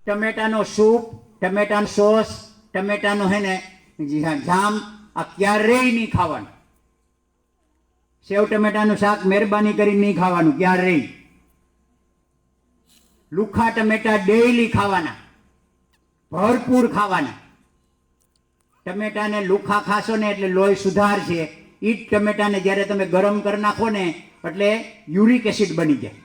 ટમેટાનો soup, ટમેટાનો sauce, ટમેટાનો હે ને જામ, આ ક્યારેય નહીં ખાવાનું. સેવ ટમેટાનું શાક મહેરબાની કરી નહીં ખાવાનું ક્યારેય. લુખા ટમેટા ડેઈલી ખાવાના, ભરપૂર ખાવાના. ટમેટાને લુખા ખાશો ને એટલે લોહી સુધારશે. એ જ ટમેટાને જ્યારે તમે ગરમ કરી નાખો ને એટલે યુરિક એસિડ બની જાય.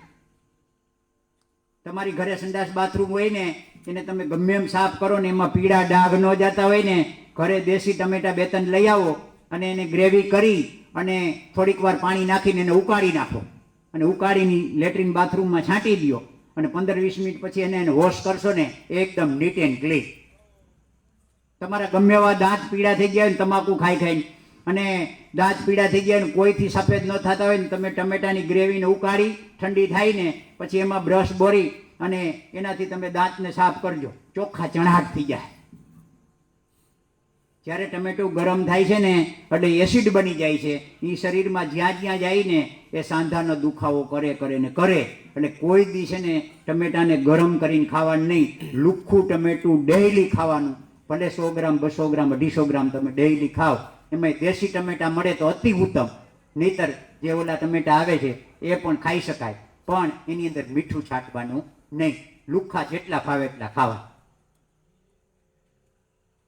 તમારી ઘરે સંડાસ બાથરૂમ હોય ને એને તમે ગમે એમ સાફ કરો ને એમાં પીળા ડાઘ ન જતા હોય ને, ઘરે દેશી ટમેટા 2-3 લઈ આવો અને એને ગ્રેવી કરી અને થોડીક વાર પાણી નાખીને એને ઉકાળી નાખો અને ઉકાળીને લેટ્રિન બાથરૂમમાં છાંટી દો અને 15-20 મિનિટ પછી એને વોશ કરશો ને એકદમ નીટ એન્ડ ક્લીન. તમારા ગમે એવા દાંત પીળા થઈ ગયા હોય ને તમાકુ ખાઈ ખાઈને, અને દાંત પીળા થઈ ગયા ને કોઈથી સફેદ ન થતા હોય ને, તમે ટમેટાની ગ્રેવીને ઉકાળી ઠંડી થાય ને પછી એમાં બ્રશ બોરી અને એનાથી તમે દાંતને સાફ કરજો, ચોખ્ખા ચણાટ થઈ જાય. જ્યારે ટમેટું ગરમ થાય છે ને એટલે એસિડ બની જાય છે. એ શરીરમાં જ્યાં જ્યાં જાય ને એ સાંધાનો દુખાવો કરે ને કરે. એટલે કોઈ દી છે ને ટમેટાને ગરમ કરીને ખાવાનું નહીં. લુખ્ખું ટમેટું ડેઈલી ખાવાનું. ભલે 100 ગ્રામ, 200 ગ્રામ, 250 ગ્રામ તમે ડેઈલી ખાઓ. એમાં દેશી ટમેટા મળે તો અતિ ઉત્તમ, નહીતર જે ઓલા ટમેટા આવે છે એ પણ ખાઈ શકાય, પણ એની અંદર મીઠું છાંટવાનું નહીં. લુખ્ખા જેટલા ખાવે એટલા ખાવા.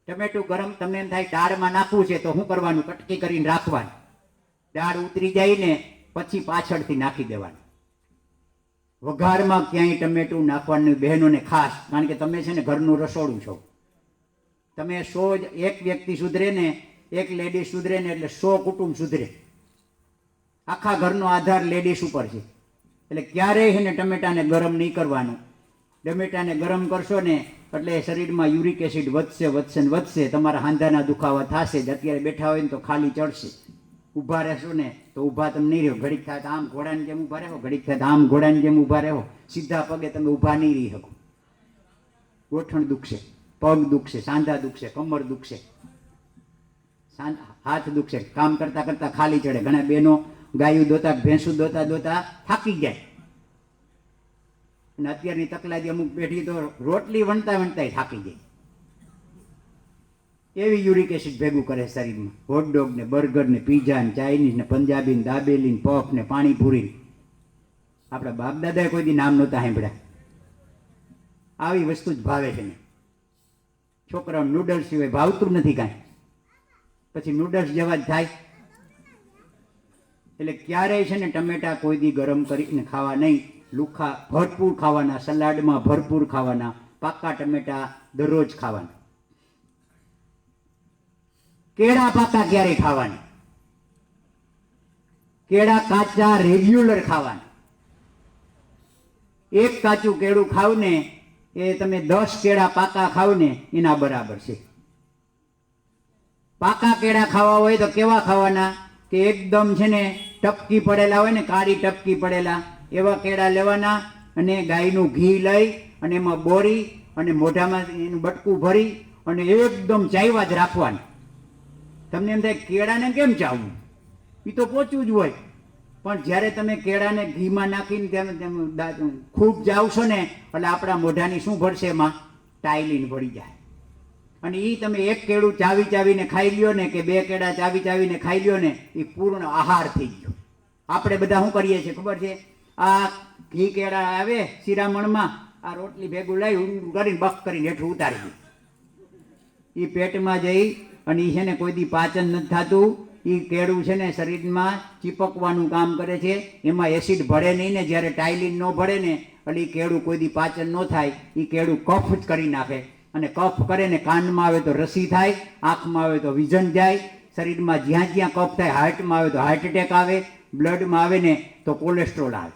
ટમેટું ગરમ તમને એમ થાય દાળમાં નાખવું છે તો શું કરવાનું? કટકી કરીને રાખવાનું. દાળ ઉતરી જાય ને પછી પાછળથી નાખી દેવાનું. વઘારમાં ક્યાંય ટમેટું નાખવાનું બહેનોને ખાસ, કારણ કે તમે છે ને ઘરનું રસોડું છો. તમે 100 એક વ્યક્તિ સુધરે ને, એક લેડીઝ સુધરે ને એટલે 100 કુટુંબ સુધરે. આખા ઘરનો આધાર લેડીઝ ઉપર છે. એટલે ક્યારેય છે ને ટમેટાને ગરમ નહીં કરવાનું. ટમેટાને ગરમ કરશો ને એટલે શરીરમાં યુરિક એસિડ વધશે ને વધશે. તમારા હાંધાના દુખાવા થશે જ. અત્યારે બેઠા હોય ને તો ખાલી ચડશે. ઊભા રહેશો ને તો ઊભા તમે નહીં રહો. ઘડીક થાય તો આમ ઘોડાની જેમ ઊભા રહો, ઘડીક થાય તો આમ ઘોડાની જેમ ઊભા રહો. સીધા પગે તમે ઊભા નહીં રહી શકો. ગોઠણ દુખશે, પગ દુખશે, સાંધા દુખશે, કમર દુખશે, હાથ દુખશે. કામ કરતા કરતા ખાલી ચડે. ઘણા બહેનો ગાયું દોતા ભેંસું દોતા થાકી જાય. અને અત્યારની તકલાદી અમુક પેઢી તો રોટલી વણતા થાકી જાય. એવી યુરિક એસિડ ભેગું કરે શરીરમાં. હોટડોગ ને, બર્ગર ને, પીઝા ને, ચાઇનીઝ ને, પંજાબી ને, દાબેલી ને, પફ ને, પાણીપુરી. આપણા બાપ દાદાએ કોઈ દી નામ નહોતા સાંભળ્યા. આવી વસ્તુ જ ભાવે છે ને. છોકરાઓ નૂડલ્સ સિવાય ભાવતું નથી કાંઈ. પછી નૂડલ્સ જેવા જ થાય. એટલે ક્યારેય છે ને ટમેટા કોઈ દી ગરમ કરીને ખાવા નહીં. લુખા ભરપૂર ખાવાના, સલાડમાં ભરપૂર ખાવાના. પાકા ટમેટા દરરોજ ખાવાના. કેળા પાકા ક્યારે ખાવાના? કેળા કાચા રેગ્યુલર ખાવાના. એક કાચું કેળું ખાવ ને એ તમે 10 કેળા પાકા ખાવ ને એના બરાબર છે. પાકા કેળા ખાવા હોય તો કેવા ખાવાના? કે એકદમ છે ને ટપકી પડેલા હોય ને, કાળી ટપકી પડેલા એવા કેળા લેવાના અને ગાયનું ઘી લઈ અને એમાં બોરી અને મોઢામાં એનું બટકું ભરી અને એકદમ ચાવ્યા જ રાખવાનું. તમને એમ થાય કેળાને કેમ ચાવવું? એ તો પોચું જ હોય. પણ જ્યારે તમે કેળાને ઘીમાં નાખીને તેમ ખૂબ જાવશો ને એટલે આપણા મોઢાની શું ભરશે? એમાં ટાઇલિન ભળી જાય. અને એ તમે એક કેળું ચાવીને ખાઈ લ્યો ને કે 2 કેળા ચાવીને ખાઈ લ્યો ને એ પૂર્ણ આહાર થઈ ગયો. આપણે બધા શું કરીએ છીએ ખબર છે? આ ઘી કેળા આવે શિરામણમાં, આ રોટલી ભેગું લઈ ઊંડું કરીને બફ કરીને હેઠું ઉતારી દે. એ પેટમાં જઈ અને એ છે ને કોઈ દી પાચન નથી થતું. એ કેળું છે ને શરીરમાં ચીપકવાનું કામ કરે છે. એમાં એસિડ ભળે નહીં ને, જ્યારે ટાઇલિન ન ભળે ને એટલે એ કેળું કોઈ દી પાચન ન થાય. એ કેળું કફ જ કરી નાખે. અને કફ કરે ને કાનમાં આવે તો રસી થાય, આંખમાં આવે તો વિઝન જાય, શરીરમાં જ્યાં જ્યાં કફ થાય, હાર્ટમાં આવે તો હાર્ટ એટેક આવે, બ્લડમાં આવે ને તો કોલેસ્ટ્રોલ આવે.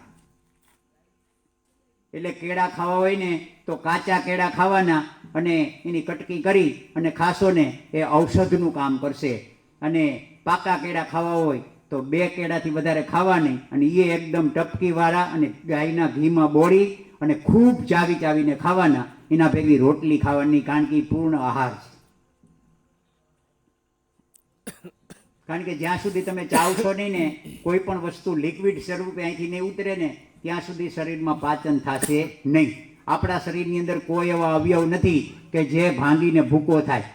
એટલે કેળા ખાવા હોય ને તો કાચા કેળા ખાવાના અને એની કટકી કરી અને ખાશો ને એ ઔષધનું કામ કરશે. અને પાકા કેળા ખાવા હોય તો 2 કેળાથી વધારે ખાવા નહીં. અને એ એકદમ ટપકીવાળા અને ગાયના ઘીમાં બોળી અને ખૂબ ચાવીને ખાવાના. એના ભેગી રોટલી ખાવાની, કારણ કે એ પૂર્ણ આહાર છે. કારણ કે જ્યાં સુધી તમે ચાવશો નહીં ને કોઈ પણ વસ્તુ લિક્વિડ સ્વરૂપે અહીંથી નહીં ઉતરે ને ત્યાં સુધી શરીરમાં પાચન થશે નહીં. આપણા શરીરની અંદર કોઈ એવા અવયવ નથી કે જે ભાંગીને ભૂકો થાય.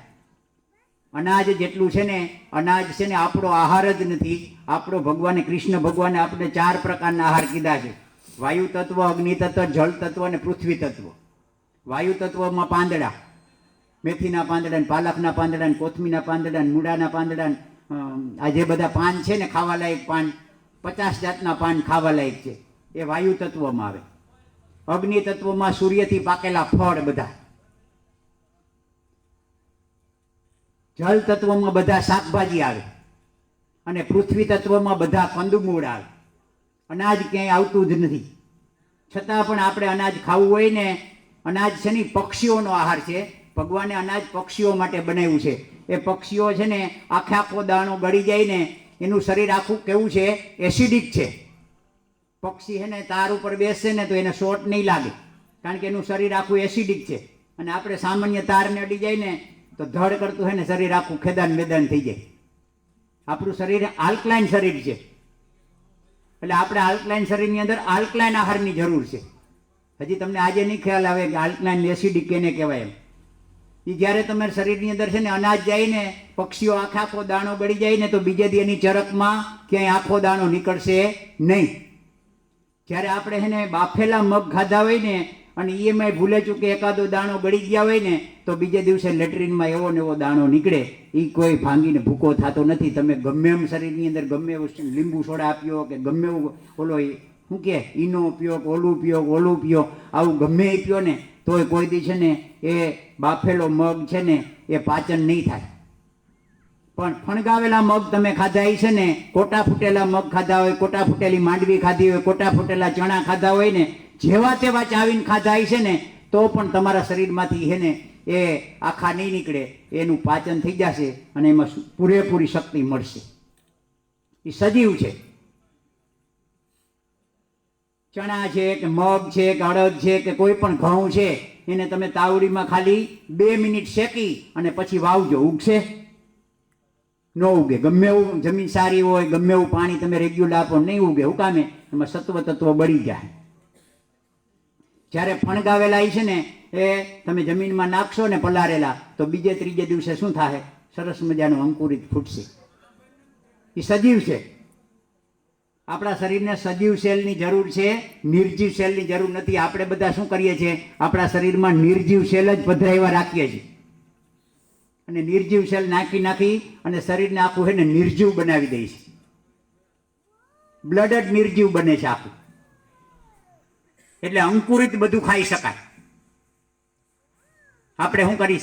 અનાજ જેટલું છે ને, અનાજ છે ને આપણો આહાર જ નથી. આપણો ભગવાને, કૃષ્ણ ભગવાને આપણે 4 પ્રકારના આહાર કીધા છે: વાયુ તત્વ, અગ્નિ તત્વ, જળ તત્વ અને પૃથ્વી તત્વ. વાયુ તત્વમાં પાંદડા, મેથીના પાંદડા, પાલકના પાંદડા, કોથમીના પાંદડા, મૂળાના પાંદડા, આ જે બધા પાન છે ને ખાવા લાયક પાન, 50 જાતના પાન ખાવા લાયક છે, એ વાયુ તત્વમાં આવે. અગ્નિ તત્વમાં સૂર્યથી પાકેલા ફળ બધા. જળ તત્વમાં બધા શાકભાજી આવે અને પૃથ્વી તત્વમાં બધા કંદમૂળ આવે. અનાજ ક્યાંય આવતું જ નથી. છતાં પણ આપણે અનાજ ખાવું હોય ને, અનાજ છે ને પક્ષીઓનો આહાર છે. ભગવાને અનાજ પક્ષીઓ માટે બનાવ્યું છે. એ પક્ષીઓ છે ને આખો દાણો ગળી જાય ને, એનું શરીર આખું કેવું છે? એસિડિક છે. પક્ષી છે ને તાર ઉપર બેસશે ને તો એને શોટ નહીં લાગે, કારણ કે એનું શરીર આખું એસિડિક છે. અને આપણે સામાન્ય તારને અડી જાય ને તો ધડ કરતું હોય ને શરીર આખું ખેદાન મેદાન થઈ જાય. આપણું શરીર આલ્કલાઇન શરીર છે, એટલે આપણે આલ્કલાઇન શરીરની અંદર આલ્કલાઇન આહારની જરૂર છે. હજી તમને આજે નહીં ખ્યાલ આવે કે આલ્કલાઇન એસિડિક કેને કહેવાય એમ. એ જ્યારે તમારા શરીરની અંદર છે ને અનાજ જાય ને, પક્ષીઓ આખો દાણો ગળી જાય ને તો બીજે દી એની ચરકમાં ક્યાંય આખો દાણો નીકળશે નહીં. જ્યારે આપણે છે ને બાફેલા મગ ખાધા હોય ને અને એમાંય ભૂલે ચૂકે એકાદો દાણો ગળી ગયા હોય ને તો બીજે દિવસે લેટ્રિનમાં એવો ને એવો દાણો નીકળે. એ કોઈ ભાંગીને ભૂકો થતો નથી. તમે ગમે એમ શરીરની અંદર ગમે એવું લીંબુ સોડા આપ્યો કે ગમે એવું ઓલો શું કે ઈનો પીઓ કે ઓલું પીઓ, આવું ગમે એ પીઓ ને તોય કોઈ દી છે ને એ બાફેલો મગ છે ને એ પાચન નહીં થાય. પણ ફણગાવેલા મગ તમે ખાધા છે ને, કોટા ફૂટેલા મગ ખાધા હોય, કોટા ફૂટેલી માંડવી ખાધી હોય, કોટા ફૂટેલા ચણા ખાધા હોય ને, જેવા તેવા ચાવીને ખાધા છે ને તો પણ તમારા શરીરમાંથી છે ને એ આખા નહીં નીકળે. એનું પાચન થઈ જશે અને એમાં પૂરેપૂરી શક્તિ મળશે. એ સજીવ છે. ચણા છે કે મગ છે કે અડદ છે કે કોઈ પણ ઘઉં છે, એને તમે તાવડીમાં ખાલી 2 મિનિટ શેકી અને પછી વાવજો, ઉગશે? ન ઉગે. ગમે એવું જમીન સારી હોય, ગમે એવું પાણી તમે રેગ્યુલર આપો, નહીં ઉગે. શું કામે? એમાં સત્વ તત્વ બળી જાય. જ્યારે ફણગાવેલા છે ને એ તમે જમીનમાં નાખશો ને પલારેલા, તો બીજે ત્રીજે દિવસે શું થાય? સરસ મજાનું અંકુરિત ફૂટશે. એ સજીવ છે. આપણા શરીરને સજીવ સેલની જરૂર છે, નિર્જીવ સેલની જરૂર નથી. આપણે બધા શું કરીએ છીએ? આપણા શરીરમાં નિર્જીવ સેલ જ પધરાવ્યા રાખીએ છીએ અને નિર્જીવ સેલ નાખી અને શરીરને આખું છે ને નિર્જીવ બનાવી દે છે. બ્લડ જ નિર્જીવ બને છે આખું. એટલે અંકુરિત બધું ખાઈ શકાય. આપણે શું કરી